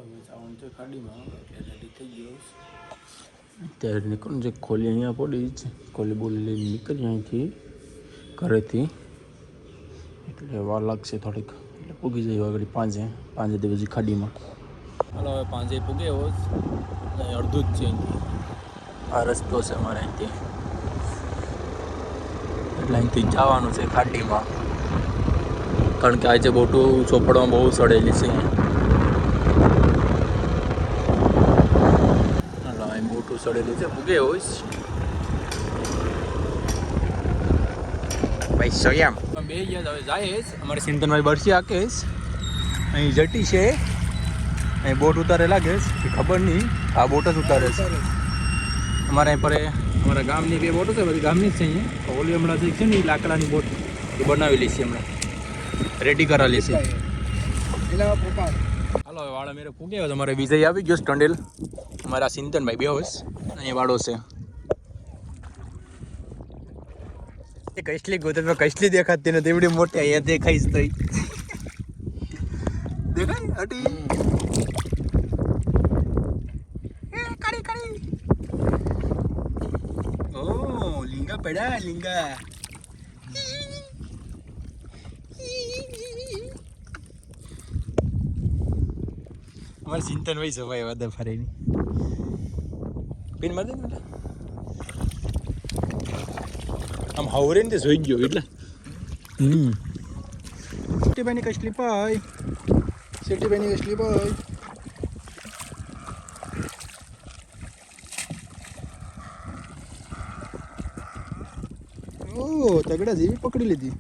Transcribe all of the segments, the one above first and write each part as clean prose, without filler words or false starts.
જવાનું છે ગાડીમાં એટલે રેડી થઈ ગયો ત્યારે નીકળું છે ખોલી અહીંયા પડી જ ખોલી બોલી લઈને નીકળી અહીંથી ઘરેથી એટલે વાર લાગશે થોડીક એટલે પૂગી જાય આગળ પાંજે પછી ખાડીમાં હાલો હવે પાંજે પૂગે એવો જ અડધું જ છે અહીંથી આ રસ્તો છે અમારે અહીંથી એટલે અહીંથી જવાનું છે ખાડીમાં કારણ કે આજે બોટું ચોપડમાં બહુ સડેલી છે હાલો અહીં બોટું સડેલી છે પૂગે હોય ભાઈ સોયામ બે ગયા હવે જાય અમારે સિંધનભાઈ બરસી આકેશ અહીં જટી છે અહીં બોટ ઉતારે લાગે છે ખબર નહીં આ બોટ જ ઉતારે છે અમારે અહીં પર અમારા ગામની બે બોટો છે બધી ગામની જ છે અહીંયા ઓલી હમણાં જે છે ને લાકડાની બોટ એ બનાવેલી છે હમણાં રેડી કરાવેલી છે હાલો હવે વાળા મેરે પૂગે અમારે વિજય આવી ગયો સ્ટંડેલ અમારા સિંધનભાઈ બે હોશ અહીં વાળો છે કઈસલી ગોતરમાં કઈસલી દેખાતી નથી એવડી મોટી અહીંયા દેખાઈશ તો દેખાય અટી ઓ લીંગા પડ્યા લીંગા અમારે ચિંતન ભાઈ સવાય વાદા ફરેની પીન માર દે ને આમ હાવરે ને જોઈ ગયો એટલે સિટીભાઈની કસલી પાય સિટીભાઈની કસલી પાય ઓ તગડા જેવી પકડી લીધી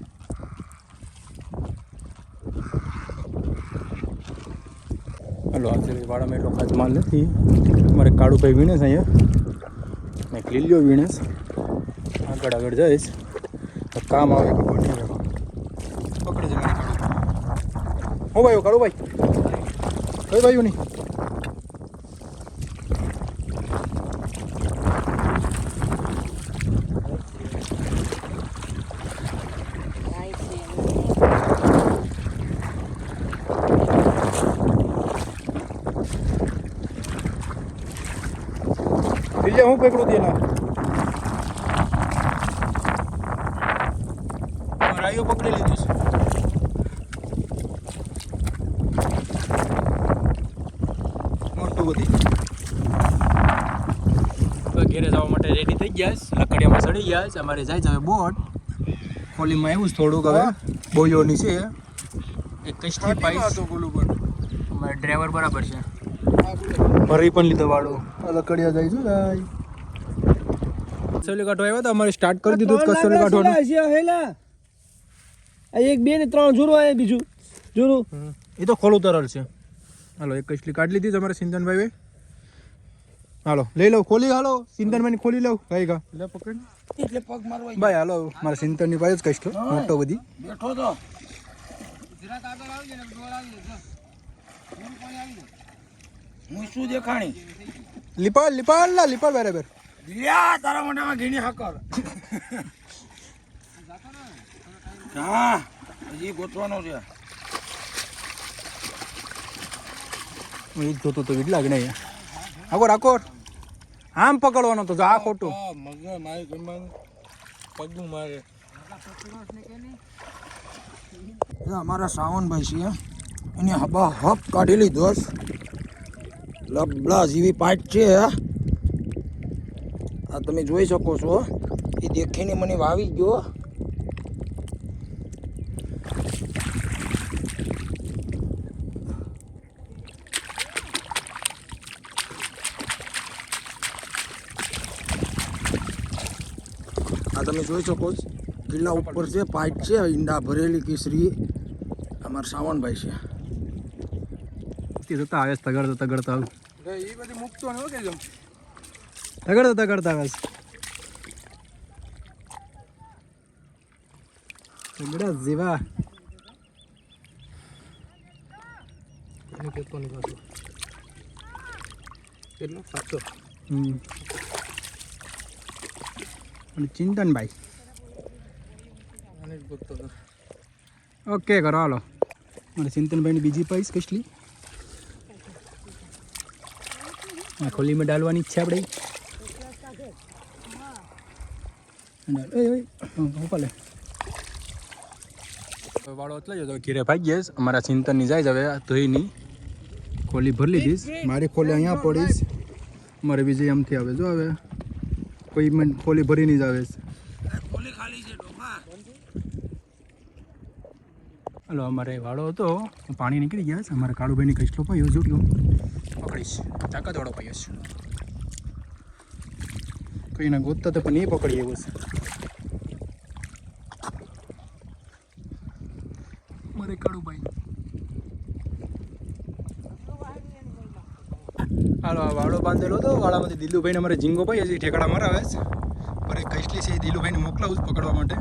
હલો આજે વાળામાં એટલો ખાસ માલ નથી મારે કાળુભાઈ વીણેશ અહીંયા મેં લીલ્યો વીણેશ આગળ જઈશ કામ આવે ખબર નહીં પકડી જાય હો ભાઈ કાળુભાઈ કઈ ભાઈઓ નહીં હું પકડું તેના રાયો પકડી લીધું છે મોટું બધી ઘેરે જવા માટે રેડી થઈ ગયા લકડિયામાં ચડી ગયા છે અમારે જાય છે હવે બોટ ખોલીમાં આવ્યું થોડુંક હવે બોયોની છે એક કષ્ટી પાઈસ અમારે ડ્રાઈવર બરાબર છે ભરી પણ લીધો વાળો લકડિયા જાય છે ભાઈ કસોલી કાઢવા આવ્યા તો અમારે સ્ટાર્ટ કરી દીધું કસોલી કાઢવાનું એક બે ને ત્રણ જોરું આવે બીજું જોરું એ તો ખોલું તરલ છે હાલો એક કસલી કાઢી લીધી તમારે સિંધનભાઈ હાલો લઈ લઉં ખોલી હાલો સિંધનભાઈ ખોલી લઉં ભાઈ કા લે પકડ એટલે પગ મારવા ભાઈ હાલો મારા સિંધનની ભાઈ જ કસલો મોટો બધી બેઠો તો જરાક આગળ આવજે ને ડોળ આવી જા ફૂલ પાણી આવી હું શું દેખાણી લીપાલ બરાબર લ્યા તારા મોઢામાં ઘીની હકર હા હજી ગોતવાનો છે હું એક જોતો તો વીડ લાગે નહીં આકોર આમ પકડવાનો તો આ ખોટું મગર મારે ગમવાનું પગનું મારે અમારા સાવનભાઈ છે એની હબા હપ કાઢી લીધો લબલા જેવી પાઇટ છે આ તમે જોઈ શકો છો એ દેખીને મને વાવી ગયો આ તમે જોઈ શકો છો કિલ્લા ઉપર છે પાઇટ છે ઈંડા ભરેલી કેસરી અમારા સાવનભાઈ છે જતા આવે તગડતા આવું એ બધી મૂકતો ને કે તગડતા આવે તગડા જેવા એને કેતો નહીં પાછું કેટલો 700 અને ચિંતનભાઈ આને જ ગોતતો હતો ઓકે કરો હાલો મારે ચિંતનભાઈની બીજી પાઈસ કસલી આ ખોલીમાં ડાલવાની ઈચ્છા આપણે ઉપાલે વાળો એટલે જ હતો ઘીરે ભાગીએ અમારા ચિંતનની જાય છે હવે ધોઈની ખોલી ભરી લીધીશ મારી ખોલી અહીંયા પડીશ મારે બીજી એમથી આવે જો હવે કોઈ મને ખોલી ભરીને જ આવે હલો અમારે વાળો હતો પાણી નીકળી ગયા છે અમારે કાળુભાઈની કચલો પાયો જોડ્યો પકડીશ ચાકા દોડો પાયો છે કઈના ગોતતા તો પણ એ પકડી એવો છે મારે કાળુભાઈ હાલો આ વાળો બાંધેલો હતો વાળામાંથી દિલુભાઈને અમારે ઝીંગો ભાઈ હજી ઠેકડા મરાવે છે મારે કચલી છે એ દિલુભાઈને મોકલાવું પકડવા માટે